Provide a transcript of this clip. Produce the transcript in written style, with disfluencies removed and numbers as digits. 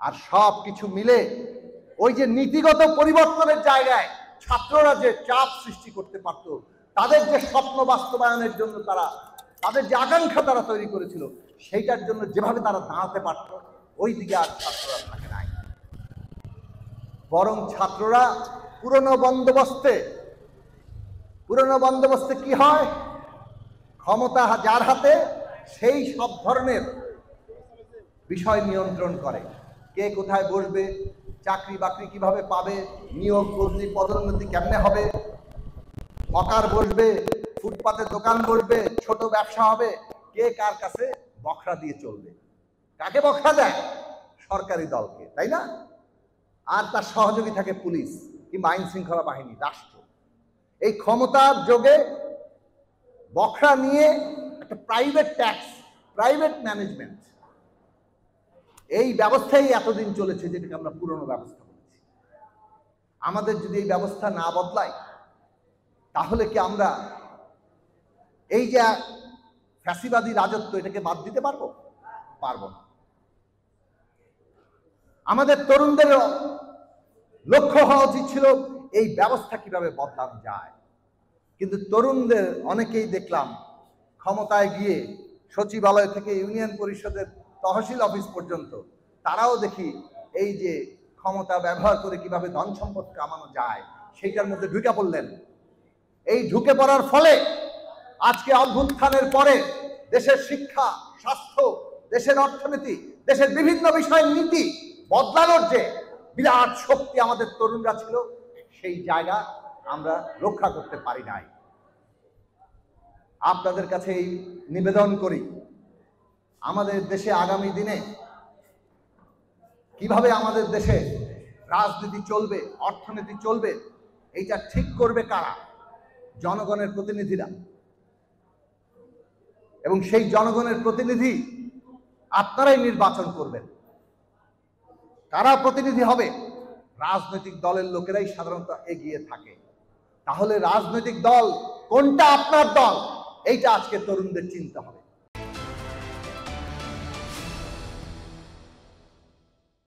আর সব কিছু মিলে ওই যে নীতিগত পরিবর্তনের জায়গায় ছাত্ররা যে চাপ সৃষ্টি করতে পারত, তাদের যে স্বপ্ন বাস্তবায়নের জন্য তাদের যে আকাঙ্ক্ষা তারা তৈরি করেছিল, সেইটার জন্য যেভাবে তারা দাঁড়াতে পারত, ওই দিকে আর ছাত্ররা থাকে নাই। বরং ছাত্ররা পুরনো বন্দোবস্তে কি হয়, ক্ষমতা যার হাতে সেই সব ধরনের বিষয় নিয়ন্ত্রণ করে। কে কোথায় বসবে, চাকরি বাকরি কিভাবে পাবে, নিয়োগ বদলি পদোন্নতি কেমনে হবে, হকার বসবে, ফুটপাতে দোকান বসবে, ছোট ব্যবসা হবে, কে কার কাছে বখরা দিয়ে চলবে। কাকে বখরা দেয়? সরকারি দলকে, তাই না? আর তার সহযোগী থাকে পুলিশ কিংবা আইন শৃঙ্খলা বাহিনী, রাষ্ট্র। এই ক্ষমতার যোগে বখরা নিয়ে একটা প্রাইভেট ট্যাক্স, প্রাইভেট ম্যানেজমেন্ট, এই ব্যবস্থাই এতদিন চলেছে, যেটাকে আমরা পুরনো ব্যবস্থা বলেছি। আমাদের যদি এই ব্যবস্থা না বদলাই, তাহলে কি আমরা এই যে ফ্যাসিবাদী রাজত্ব, এটাকে বাদ দিতে পারবো? পারবো না। আমাদের তরুণদের লক্ষ্য হওয়া উচিত ছিল এই ব্যবস্থা কিভাবে বদলানো যায়। কিন্তু তরুণদের অনেকেই দেখলাম ক্ষমতায় গিয়ে সচিবালয় থেকে ইউনিয়ন পরিষদের তহসিল অফিস পর্যন্ত তারাও দেখি এই যে ক্ষমতা ব্যবহার করে কিভাবে ধন সম্পদ কামানো যায় সেইটার মধ্যে ঢুকে পড়লেন। এই ঢুকে পড়ার ফলে আজকে অভ্যুত্থানের পরে দেশের শিক্ষা, স্বাস্থ্য, দেশের অর্থনীতি, দেশের বিভিন্ন বিষয়ের নীতি বদলানোর যে বিরাট শক্তি আমাদের তরুণরা ছিল, সেই জায়গা আমরা রক্ষা করতে পারি নাই। আপনাদের কাছে এই নিবেদন করি, আমাদের দেশে আগামী দিনে কিভাবে আমাদের দেশে রাজনীতি চলবে, অর্থনীতি চলবে, এইটা ঠিক করবে কারা? জনগণের প্রতিনিধিরা। এবং সেই জনগণের প্রতিনিধি আপনারাই নির্বাচন করবেন। কারা প্রতিনিধি হবে? রাজনৈতিক দলের লোকেরাই সাধারণত এগিয়ে থাকে। তাহলে রাজনৈতিক দল কোনটা আপনার দল, এইটা আজকে তরুণদের চিন্তা হবে।